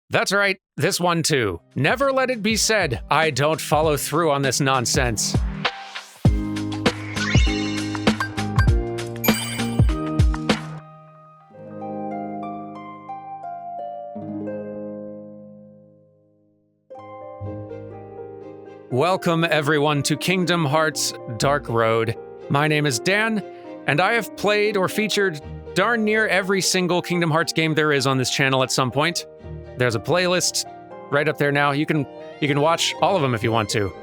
That's right, this one too. Never let it be said, I don't follow through on this nonsense. Welcome everyone to Kingdom Hearts Dark Road. My name is Dan, and I have played or featured darn near every single Kingdom Hearts game there is on this channel at some point. There's a playlist right up there now. You can watch all of them if you want to.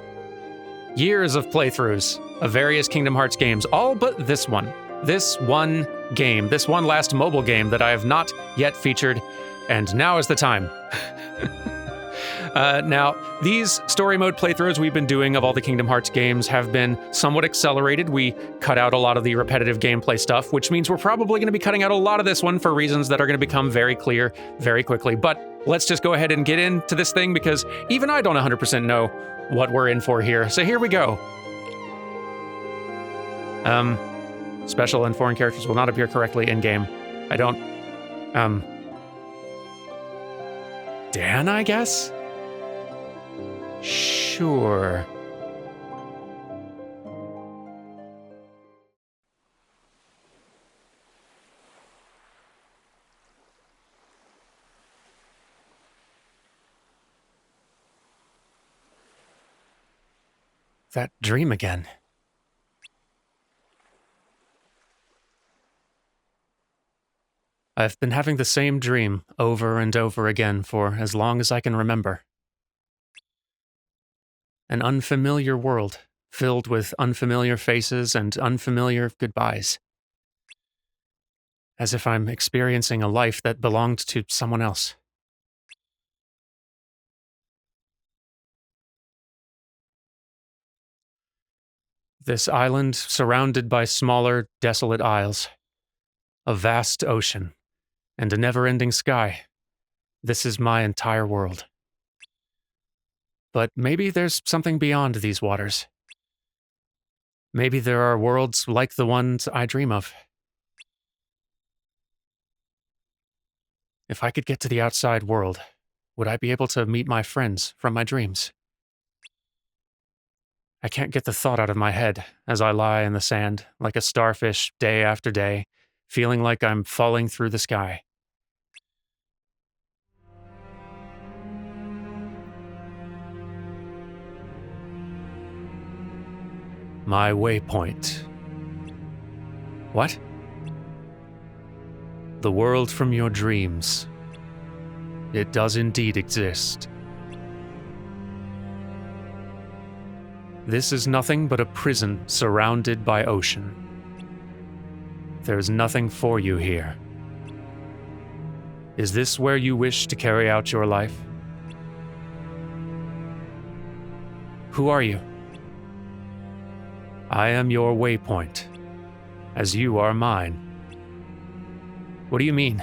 Years of playthroughs of various Kingdom Hearts games, all but this one. This one game, this one last mobile game that I have not yet featured, and now is the time. Now, these story mode playthroughs we've been doing of all the Kingdom Hearts games have been somewhat accelerated. We cut out a lot of the repetitive gameplay stuff, which means we're probably going to be cutting out a lot of this one for reasons that are going to become very clear very quickly. But let's just go ahead and get into this thing because even I don't 100% know what we're in for here. So here we go. Special and foreign characters will not appear correctly in-game. I don't... Dan, I guess? Sure. That dream again. I've been having the same dream over and over again for as long as I can remember. An unfamiliar world, filled with unfamiliar faces and unfamiliar goodbyes. As if I'm experiencing a life that belonged to someone else. This island surrounded by smaller, desolate isles. A vast ocean, and a never-ending sky. This is my entire world. But maybe there's something beyond these waters. Maybe there are worlds like the ones I dream of. If I could get to the outside world, would I be able to meet my friends from my dreams? I can't get the thought out of my head as I lie in the sand like a starfish day after day, feeling like I'm falling through the sky. My waypoint. What? The world from your dreams. It does indeed exist. This is nothing but a prison surrounded by ocean. There's nothing for you here. Is this where you wish to carry out your life? Who are you? I am your waypoint, as you are mine. What do you mean?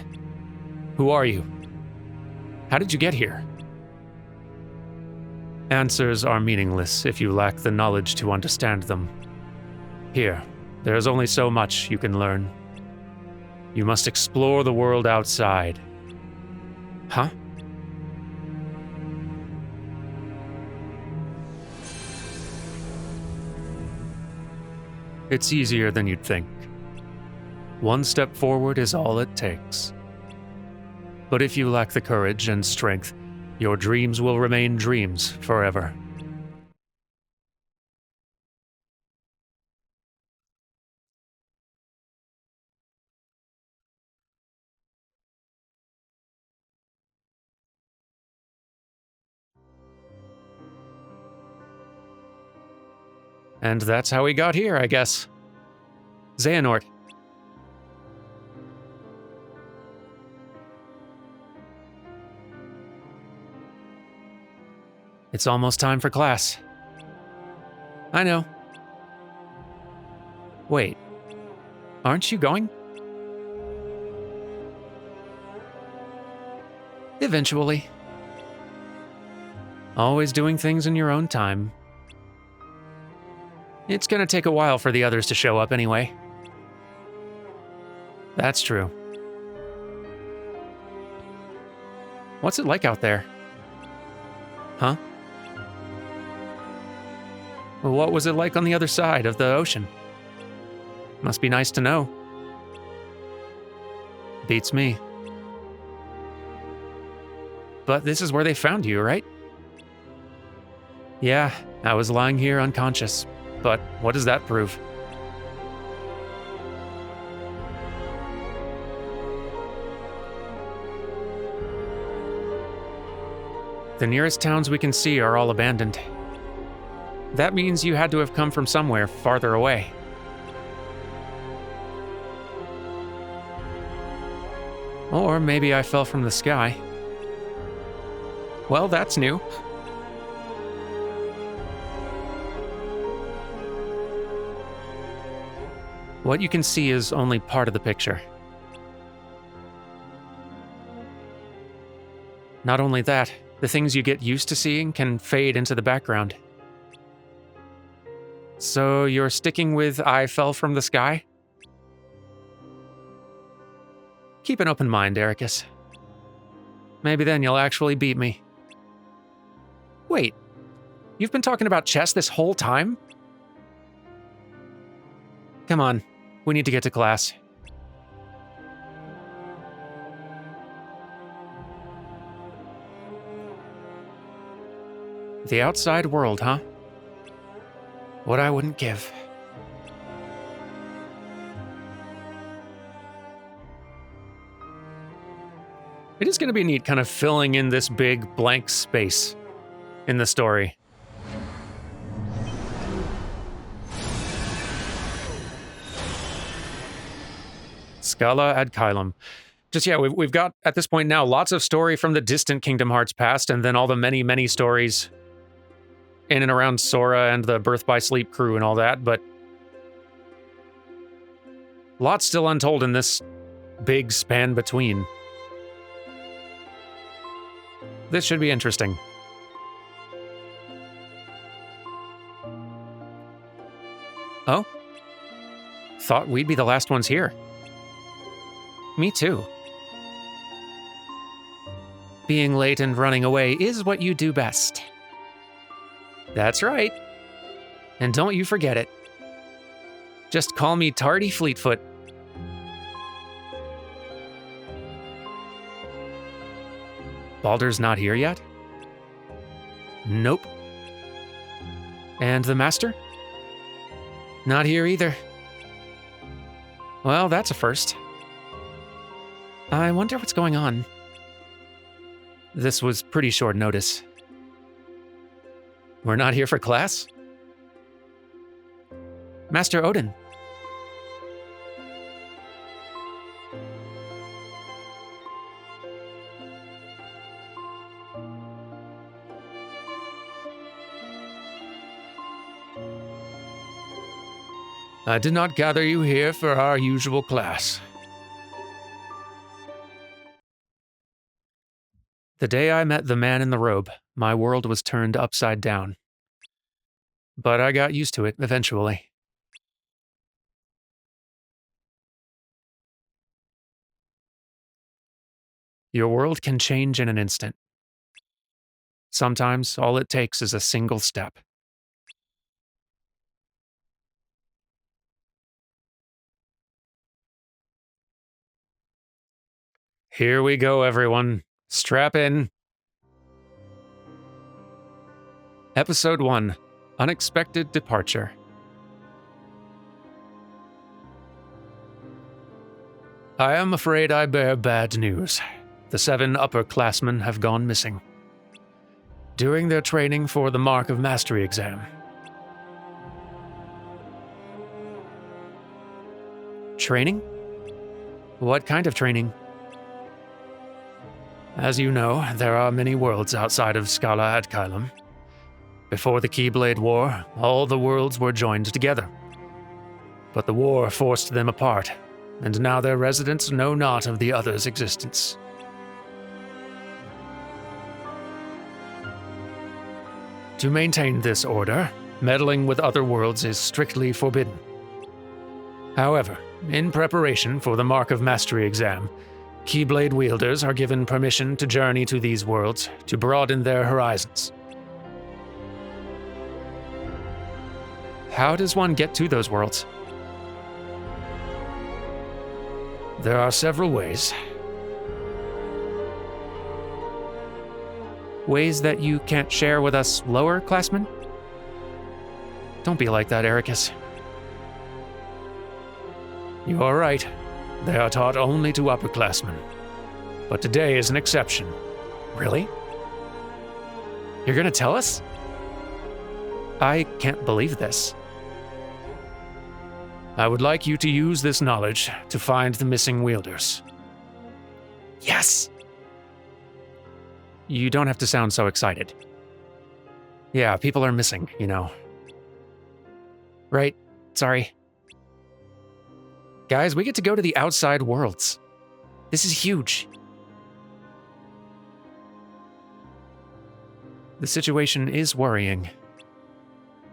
Who are you? How did you get here? Answers are meaningless if you lack the knowledge to understand them. Here, there is only so much you can learn. You must explore the world outside. Huh? It's easier than you'd think. One step forward is all it takes. But if you lack the courage and strength, your dreams will remain dreams forever. And that's how we got here, I guess. Xehanort. It's almost time for class. I know. Wait, aren't you going? Eventually. Always doing things in your own time. It's gonna take a while for the others to show up anyway. That's true. What's it like out there? Huh? Well, what was it like on the other side of the ocean? Must be nice to know. Beats me. But this is where they found you, right? Yeah, I was lying here unconscious. But what does that prove? The nearest towns we can see are all abandoned. That means you had to have come from somewhere farther away. Or maybe I fell from the sky. Well, that's new. What you can see is only part of the picture. Not only that, the things you get used to seeing can fade into the background. So you're sticking with I fell from the sky? Keep an open mind, Ericus. Maybe then you'll actually beat me. Wait, you've been talking about chess this whole time? Come on, we need to get to class. The outside world, huh? What I wouldn't give. It is going to be neat kind of filling in this big blank space in the story. Scala ad Caelum. Just, yeah, we've got, at this point now, lots of story from the distant Kingdom Hearts past, and then all the many, many stories in and around Sora and the Birth by Sleep crew and all that, but lots still untold in this big span between. This should be interesting. Oh? Thought we'd be the last ones here. Me too. Being late and running away is what you do best. That's right. And don't you forget it. Just call me Tardy Fleetfoot. Baldur's not here yet? Nope. And the Master? Not here either. Well, that's a first. I wonder what's going on. This was pretty short notice. We're not here for class? Master Odin. I did not gather you here for our usual class. The day I met the man in the robe, my world was turned upside down. But I got used to it eventually. Your world can change in an instant. Sometimes all it takes is a single step. Here we go, everyone. Strap in. Episode 1, Unexpected Departure. I am afraid I bear bad news. The 7 upperclassmen have gone missing during their training for the Mark of Mastery exam. Training? What kind of training? As you know, there are many worlds outside of Scala ad Caelum. Before the Keyblade War, all the worlds were joined together. But the war forced them apart, and now their residents know not of the other's existence. To maintain this order, meddling with other worlds is strictly forbidden. However, in preparation for the Mark of Mastery exam, Keyblade wielders are given permission to journey to these worlds to broaden their horizons. How does one get to those worlds? There are several ways. Ways that you can't share with us lower classmen? Don't be like that, Ericus. You are right. They are taught only to upperclassmen. But today is an exception. Really? You're gonna tell us? I can't believe this. I would like you to use this knowledge to find the missing wielders. Yes! You don't have to sound so excited. Yeah, people are missing, you know. Right, sorry. Guys, we get to go to the outside worlds. This is huge. The situation is worrying,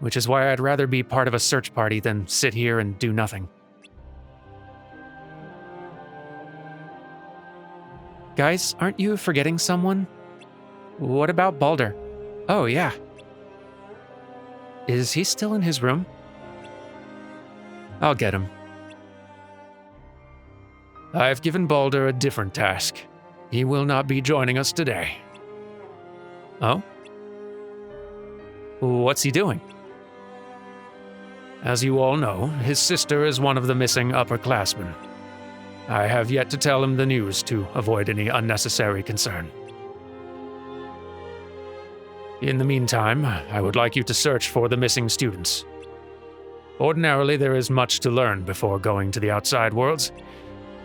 which is why I'd rather be part of a search party than sit here and do nothing. Guys, aren't you forgetting someone? What about Balder? Oh, yeah. Is he still in his room? I'll get him. I've given Balder a different task. He will not be joining us today. Oh? What's he doing? As you all know, his sister is one of the missing upperclassmen. I have yet to tell him the news to avoid any unnecessary concern. In the meantime, I would like you to search for the missing students. Ordinarily, there is much to learn before going to the outside worlds.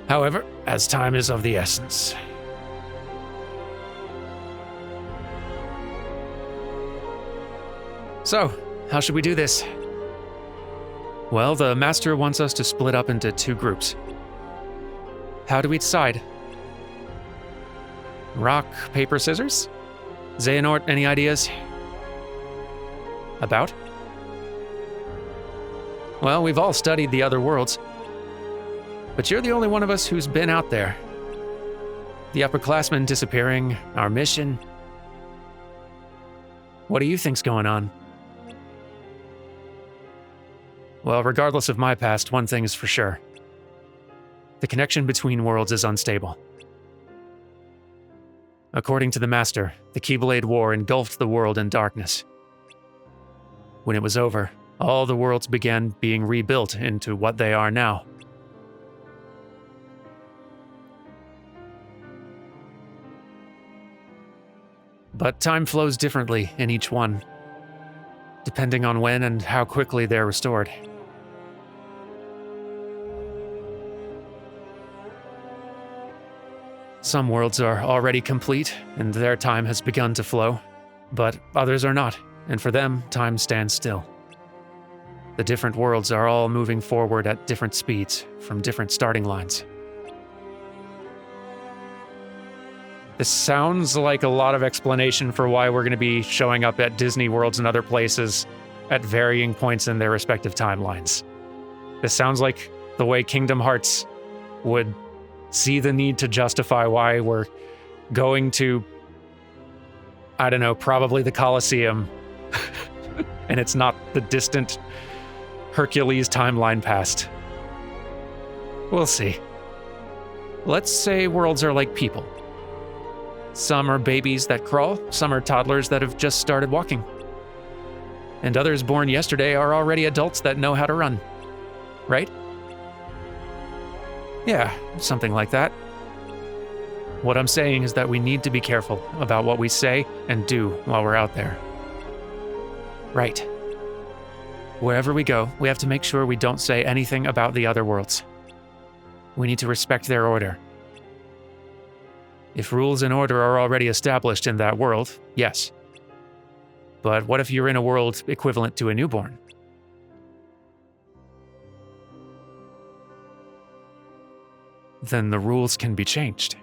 However, as time is of the essence. So, how should we do this? Well, the Master wants us to split up into 2 groups. How do we decide? Rock, paper, scissors? Xehanort, any ideas? About? Well, we've all studied the other worlds. But you're the only one of us who's been out there. The upperclassmen disappearing, our mission. What do you think's going on? Well, regardless of my past, one thing is for sure. The connection between worlds is unstable. According to the Master, the Keyblade War engulfed the world in darkness. When it was over, all the worlds began being rebuilt into what they are now. But time flows differently in each one, depending on when and how quickly they're restored. Some worlds are already complete, and their time has begun to flow, but others are not, and for them, time stands still. The different worlds are all moving forward at different speeds, from different starting lines. This sounds like a lot of explanation for why we're going to be showing up at Disney Worlds and other places at varying points in their respective timelines. This sounds like the way Kingdom Hearts would see the need to justify why we're going to, I don't know, probably the Colosseum, and it's not the distant Hercules timeline past. We'll see. Let's say worlds are like people. Some are babies that crawl, some are toddlers that have just started walking. And others born yesterday are already adults that know how to run. Right? Yeah, something like that. What I'm saying is that we need to be careful about what we say and do while we're out there. Right. Wherever we go, we have to make sure we don't say anything about the other worlds. We need to respect their order. If rules and order are already established in that world, yes. But what if you're in a world equivalent to a newborn? Then the rules can be changed.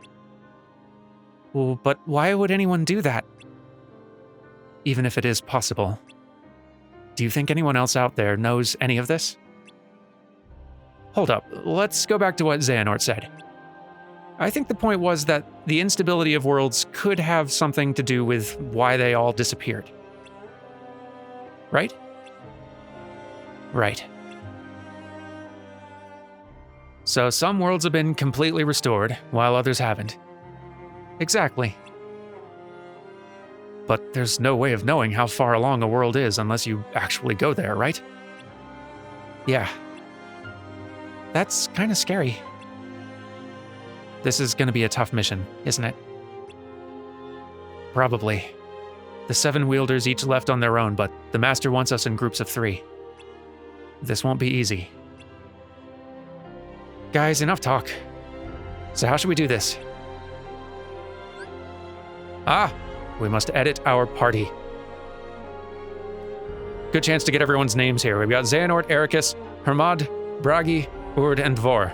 Well, but why would anyone do that? Even if it is possible. Do you think anyone else out there knows any of this? Hold up, let's go back to what Xehanort said. I think the point was that the instability of worlds could have something to do with why they all disappeared. Right? Right. So some worlds have been completely restored, while others haven't. Exactly. But there's no way of knowing how far along a world is unless you actually go there, right? Yeah. That's kind of scary. This is going to be a tough mission, isn't it? Probably. The 7 wielders each left on their own, but the Master wants us in groups of 3. This won't be easy. Guys, enough talk. So how should we do this? We must edit our party. Good chance to get everyone's names here. We've got Xehanort, Ericus, Hermod, Bragi, Urd, and Dvor.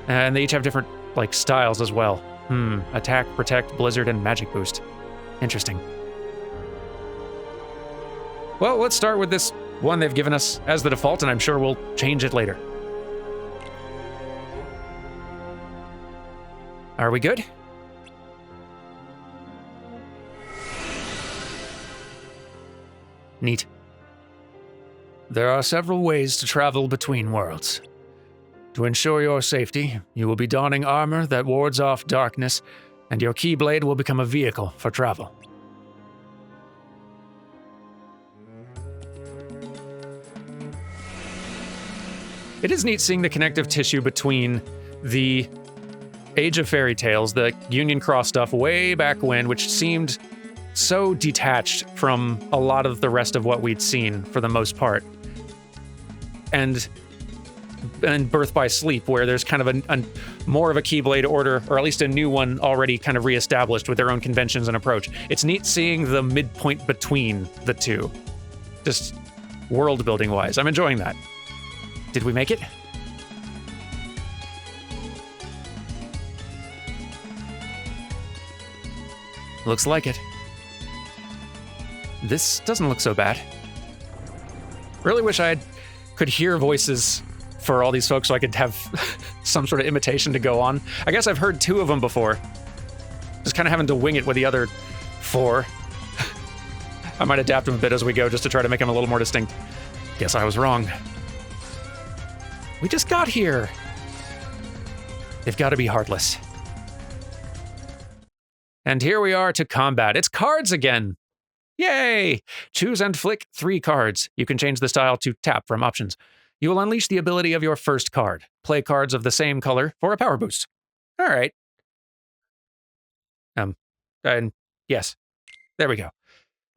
And they each have different, styles as well. Attack, Protect, Blizzard, and Magic Boost. Interesting. Well, let's start with this one they've given us as the default, and I'm sure we'll change it later. Are we good? Neat. There are several ways to travel between worlds. To ensure your safety, you will be donning armor that wards off darkness, and your Keyblade will become a vehicle for travel. It is neat seeing the connective tissue between the Age of Fairy Tales, the Union Cross stuff way back when, which seemed so detached from a lot of the rest of what we'd seen for the most part. And Birth by Sleep, where there's kind of a more of a Keyblade order, or at least a new one already kind of reestablished with their own conventions and approach. It's neat seeing the midpoint between the two, just world building wise. I'm enjoying that. Did we make it? Looks like it. This doesn't look so bad. Really wish I could hear voices for all these folks so I could have some sort of imitation to go on. I guess I've heard 2 of them before. Just kind of having to wing it with the other 4. I might adapt them a bit as we go just to try to make them a little more distinct. Guess I was wrong. We just got here. They've got to be heartless. And here we are to combat. It's cards again. Yay! Choose and flick 3 cards. You can change the style to tap from options. You will unleash the ability of your first card. Play cards of the same color for a power boost. All right. And yes. There we go.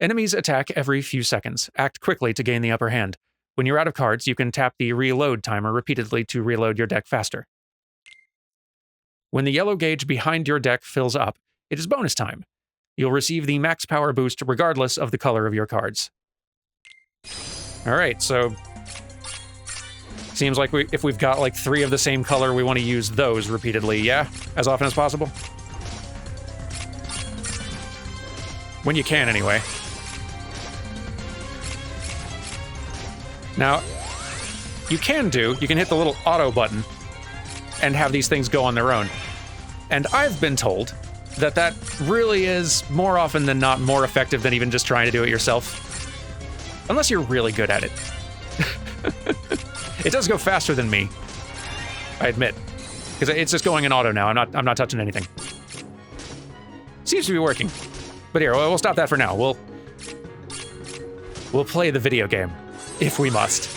Enemies attack every few seconds. Act quickly to gain the upper hand. When you're out of cards, you can tap the reload timer repeatedly to reload your deck faster. When the yellow gauge behind your deck fills up, it is bonus time. You'll receive the max power boost regardless of the color of your cards. All right, so seems like if we've got 3 of the same color, we want to use those repeatedly, yeah? As often as possible? When you can, anyway. Now, you can hit the little auto button and have these things go on their own. And I've been told that really is more often than not more effective than even just trying to do it yourself. Unless you're really good at it. It does go faster than me, I admit. Because it's just going in auto now. I'm not touching anything. Seems to be working. But here, we'll stop that for now. We'll play the video game. If we must.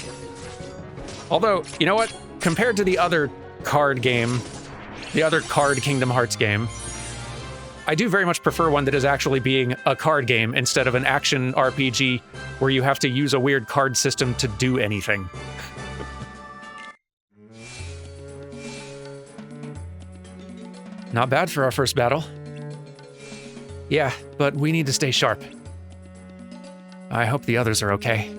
Although, you know what? Compared to the other card game, the other card Kingdom Hearts game, I do very much prefer one that is actually being a card game instead of an action RPG where you have to use a weird card system to do anything. Not bad for our first battle. Yeah, but we need to stay sharp. I hope the others are okay.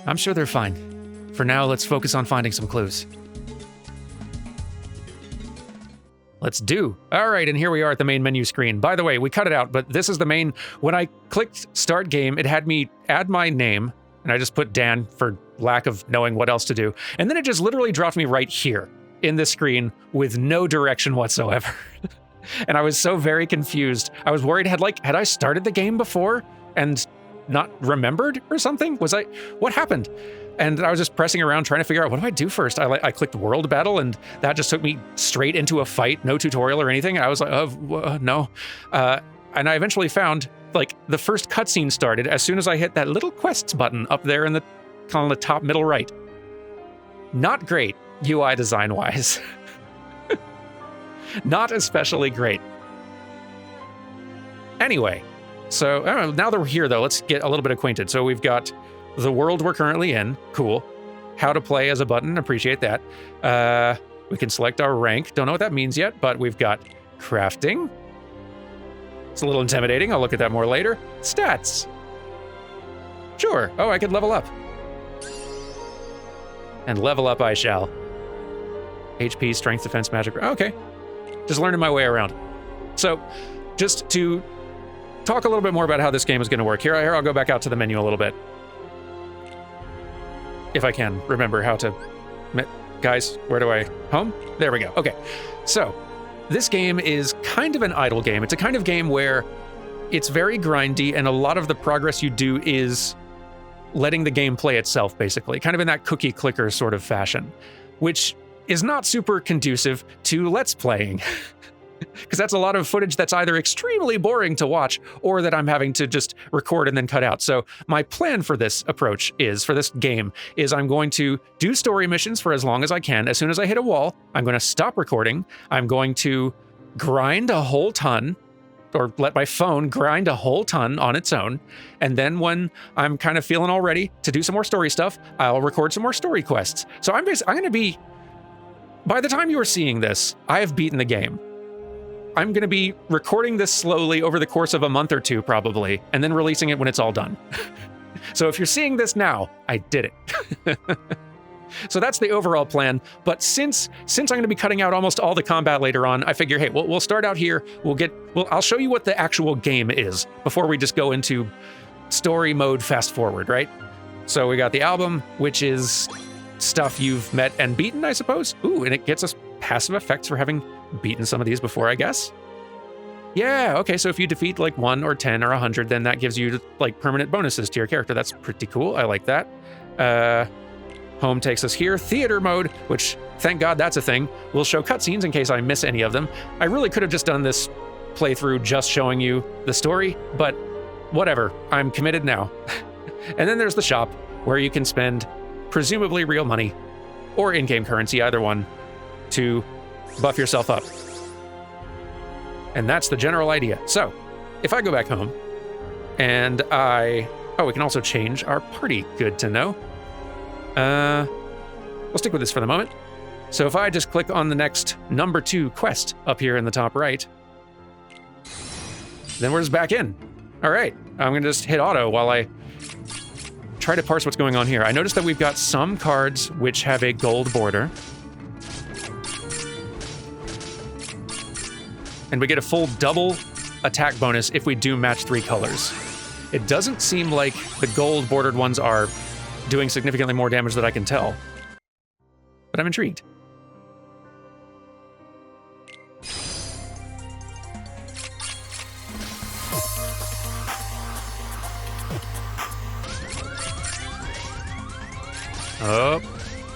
I'm sure they're fine. For now, let's focus on finding some clues. Let's do. All right, and here we are at the main menu screen. By the way, we cut it out, but this is the main. When I clicked Start Game, it had me add my name, And I just put Dan for lack of knowing what else to do. And then it just literally dropped me right here in the screen with no direction whatsoever. And I was so very confused. I was worried, had I started the game before and not remembered or something? What happened? And I was just pressing around trying to figure out, what do I do first? I clicked world battle, and that just took me straight into a fight, no tutorial or anything. I was like, no. And I eventually found, like, the first cutscene started as soon as I hit that little quests button up there in the kind of the top middle right. Not great UI design-wise. Not especially great. Anyway, so now that we're here, though, let's get a little bit acquainted. So we've got the world we're currently in. Cool. How to play as a button. Appreciate that. We can select our rank. Don't know what that means yet, but we've got crafting. It's a little intimidating. I'll look at that more later. Stats. Sure. Oh, I could level up. And level up I shall. HP, strength, defense, magic. Okay. Just learning my way around. So, just to talk a little bit more about how this game is going to work. Here, I'll go back out to the menu a little bit. If I can remember how to... Guys, where do I... Home? There we go. Okay. So, this game is kind of an idle game. It's a kind of game where it's very grindy, and a lot of the progress you do is letting the game play itself, basically. Kind of in that cookie clicker sort of fashion. Which is not super conducive to Let's Playing. Because that's a lot of footage that's either extremely boring to watch or that I'm having to just record and then cut out. So my plan for this approach is, for this game, is I'm going to do story missions for as long as I can. As soon as I hit a wall, I'm going to stop recording. I'm going to grind a whole ton, or let my phone grind a whole ton on its own. And then when I'm kind of feeling all ready to do some more story stuff, I'll record some more story quests. So I'm going to be... By the time you are seeing this, I have beaten the game. I'm going to be recording this slowly over the course of a month or two, probably, and then releasing it when it's all done. So if you're seeing this now, I did it. So that's the overall plan. But since I'm going to be cutting out almost all the combat later on, I figure, hey, we'll start out here. I'll show you what the actual game is before we just go into story mode fast forward, right? So we got the album, which is stuff you've met and beaten, I suppose. Ooh, and it gets us passive effects for having beaten some of these before, I guess. Yeah, okay, so if you defeat like 1 or 10 or 100, then that gives you like permanent bonuses to your character. That's pretty cool. I like that. Home takes us here. Theater mode, which, thank God that's a thing. We'll show cutscenes in case I miss any of them. I really could have just done this playthrough just showing you the story, but whatever. I'm committed now. And then there's the shop, where you can spend presumably real money, or in-game currency, either one, to buff yourself up. And that's the general idea. So, if I go back home, and we can also change our party. Good to know. We'll stick with this for the moment. So if I just click on the next number 2 quest up here in the top right, then we're just back in. All right, I'm gonna just hit auto while I try to parse what's going on here. I noticed that we've got some cards which have a gold border. And we get a full double attack bonus if we do match 3 colors. It doesn't seem like the gold bordered ones are doing significantly more damage that I can tell. But I'm intrigued. Oh,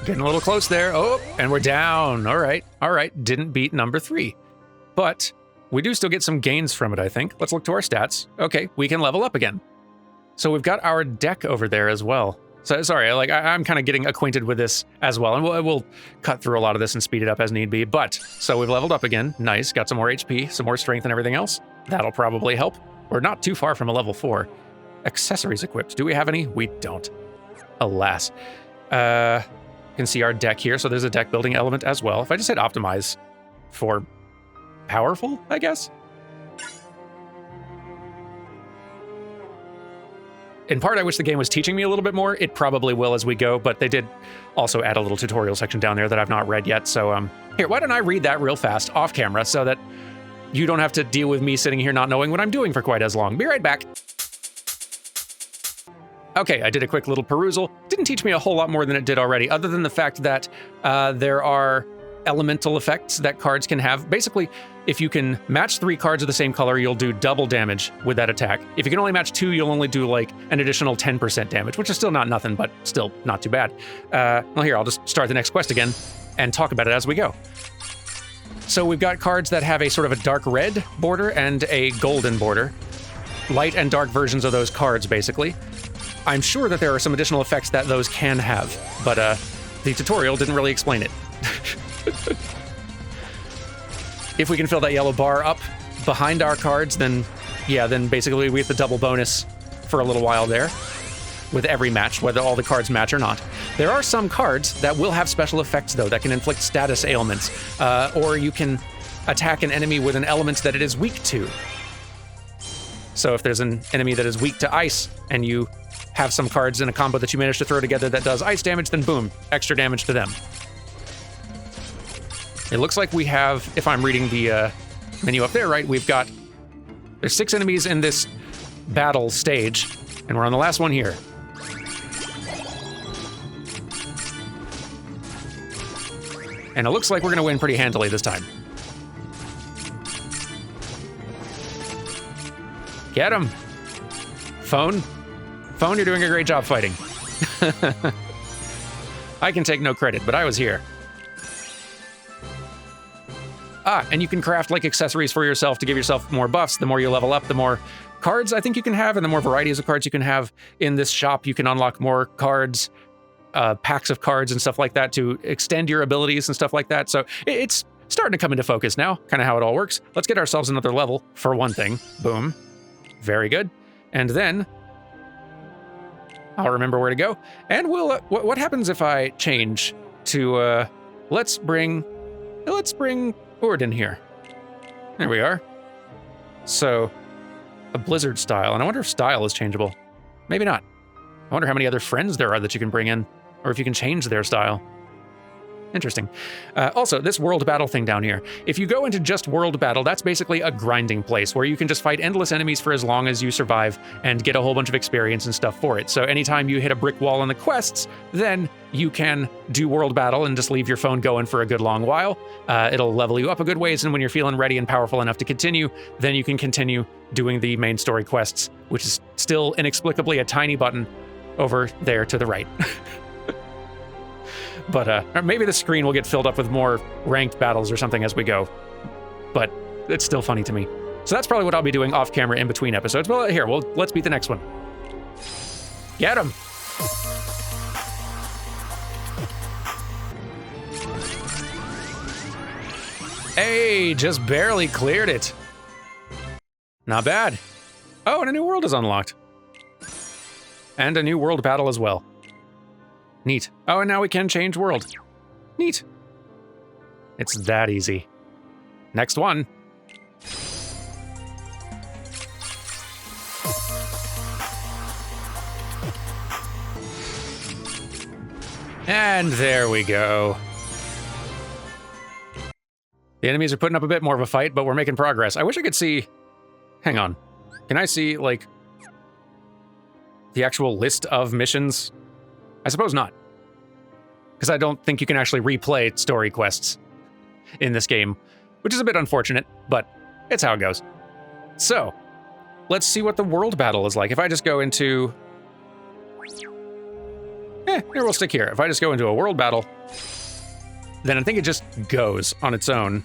getting a little close there. Oh, and we're down. All right. Didn't beat number 3. But we do still get some gains from it, I think. Let's look to our stats. Okay, we can level up again. So we've got our deck over there as well. So sorry, I'm kind of getting acquainted with this as well, and we'll cut through a lot of this and speed it up as need be. But, so we've leveled up again. Nice, got some more HP, some more strength and everything else. That'll probably help. We're not too far from a level 4. Accessories equipped. Do we have any? We don't. Alas. You can see our deck here, so there's a deck building element as well. If I just hit optimize for powerful, I guess? In part, I wish the game was teaching me a little bit more. It probably will as we go, but they did also add a little tutorial section down there that I've not read yet. So here, why don't I read that real fast off camera so that you don't have to deal with me sitting here not knowing what I'm doing for quite as long. Be right back. Okay, I did a quick little perusal. Didn't teach me a whole lot more than it did already, other than the fact that there are elemental effects that cards can have. Basically, if you can match 3 cards of the same color, you'll do double damage with that attack. If you can only match 2, you'll only do like an additional 10% damage, which is still not nothing, but still not too bad. Well, here, I'll just start the next quest again and talk about it as we go. So we've got cards that have a sort of a dark red border and a golden border. Light and dark versions of those cards, basically. I'm sure that there are some additional effects that those can have, but the tutorial didn't really explain it. If we can fill that yellow bar up behind our cards, then yeah, then basically we get the double bonus for a little while there with every match, whether all the cards match or not. There are some cards that will have special effects, though, that can inflict status ailments, or you can attack an enemy with an element that it is weak to. So if there's an enemy that is weak to ice, and you have some cards in a combo that you manage to throw together that does ice damage, then boom, extra damage to them. It looks like we have, if I'm reading the menu up there right, there's 6 enemies in this battle stage, and we're on the last one here. And it looks like we're gonna win pretty handily this time. Get him! Phone, you're doing a great job fighting. I can take no credit, but I was here. And you can craft like accessories for yourself to give yourself more buffs. The more you level up, the more cards I think you can have, and the more varieties of cards you can have in this shop. You can unlock more cards, packs of cards and stuff like that to extend your abilities and stuff like that. So it's starting to come into focus now, kind of how it all works. Let's get ourselves another level for one thing. Boom. Very good. And then I'll remember where to go. And we'll, what happens if I change to, let's bring Ord in here. There we are. So, a blizzard style, and I wonder if style is changeable. Maybe not. I wonder how many other friends there are that you can bring in, or if you can change their style. Interesting. Also, this world battle thing down here. If you go into just world battle, that's basically a grinding place where you can just fight endless enemies for as long as you survive and get a whole bunch of experience and stuff for it. So anytime you hit a brick wall in the quests, then you can do world battle and just leave your phone going for a good long while. It'll level you up a good ways, and when you're feeling ready and powerful enough to continue, then you can continue doing the main story quests, which is still inexplicably a tiny button over there to the right. But maybe the screen will get filled up with more ranked battles or something as we go. But it's still funny to me. So that's probably what I'll be doing off camera in between episodes. Well, here, let's beat the next one. Get him! Hey, just barely cleared it. Not bad. Oh, and a new world is unlocked. And a new world battle as well. Neat. Oh, and now we can change world. Neat. It's that easy. Next one. And there we go. The enemies are putting up a bit more of a fight, but we're making progress. I wish I could see... Hang on. Can I see, like, the actual list of missions? I suppose not. Because I don't think you can actually replay story quests in this game, which is a bit unfortunate, but it's how it goes. So, let's see what the world battle is like. If I just go into... here, we'll stick here. If I just go into a world battle, then I think it just goes on its own.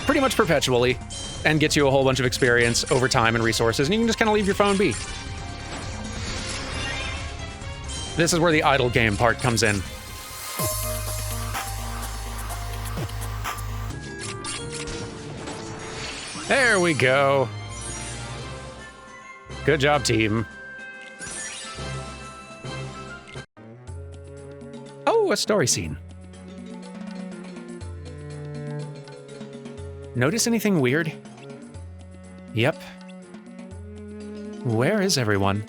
Pretty much perpetually, and gets you a whole bunch of experience over time and resources, and you can just kind of leave your phone be. This is where the idle game part comes in. There we go. Good job, team. Oh, a story scene. Notice anything weird? Yep. Where is everyone?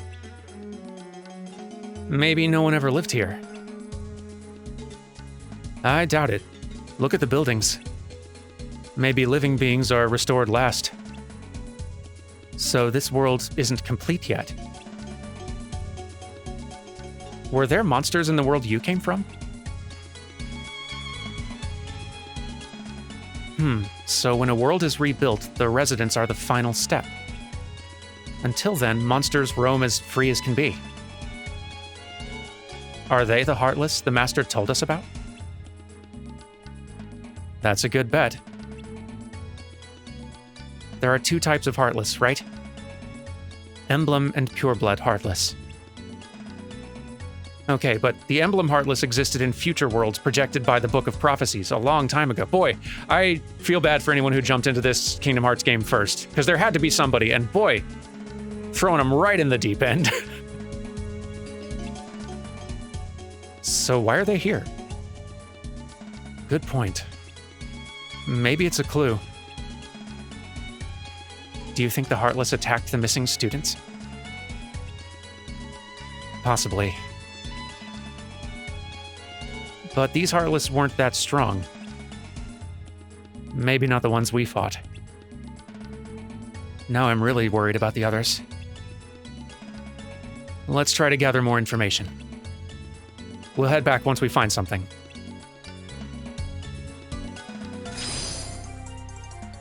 Maybe no one ever lived here. I doubt it. Look at the buildings. Maybe living beings are restored last. So this world isn't complete yet. Were there monsters in the world you came from? So when a world is rebuilt, the residents are the final step. Until then, monsters roam as free as can be. Are they the Heartless the Master told us about? That's a good bet. There are two types of Heartless, right? Emblem and Pureblood Heartless. Okay, but the Emblem Heartless existed in future worlds projected by the Book of Prophecies a long time ago. Boy, I feel bad for anyone who jumped into this Kingdom Hearts game first, because there had to be somebody, and boy, throwing them right in the deep end. So why are they here? Good point. Maybe it's a clue. Do you think the Heartless attacked the missing students? Possibly. But these Heartless weren't that strong. Maybe not the ones we fought. Now I'm really worried about the others. Let's try to gather more information. We'll head back once we find something.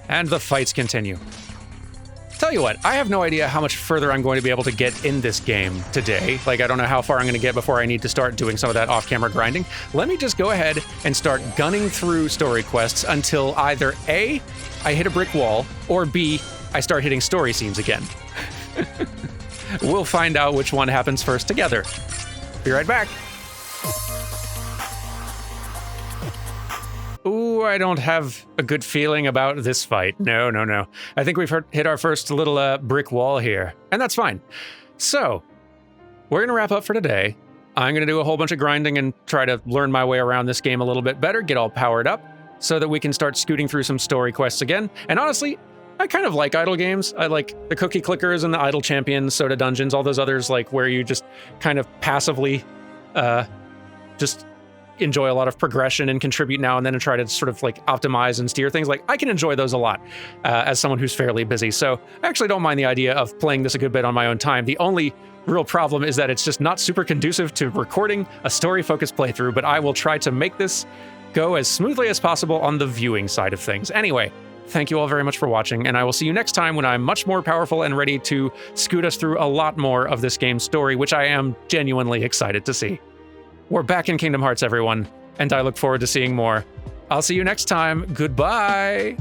And the fights continue. Tell you what, I have no idea how much further I'm going to be able to get in this game today. Like, I don't know how far I'm going to get before I need to start doing some of that off-camera grinding. Let me just go ahead and start gunning through story quests until either A, I hit a brick wall, or B, I start hitting story scenes again. We'll find out which one happens first together. Be right back. Ooh, I don't have a good feeling about this fight. No. I think we've hit our first little brick wall here, and that's fine. So, we're going to wrap up for today. I'm going to do a whole bunch of grinding and try to learn my way around this game a little bit better, get all powered up, so that we can start scooting through some story quests again. And honestly, I kind of like idle games. I like the Cookie Clickers and the Idle Champions, Soda Dungeons, all those others, like where you just kind of passively just enjoy a lot of progression and contribute now and then and try to sort of like optimize and steer things. Like, I can enjoy those a lot as someone who's fairly busy. So I actually don't mind the idea of playing this a good bit on my own time. The only real problem is that it's just not super conducive to recording a story-focused playthrough, but I will try to make this go as smoothly as possible on the viewing side of things. Anyway, thank you all very much for watching, and I will see you next time when I'm much more powerful and ready to scoot us through a lot more of this game's story, which I am genuinely excited to see. We're back in Kingdom Hearts, everyone, and I look forward to seeing more. I'll see you next time. Goodbye!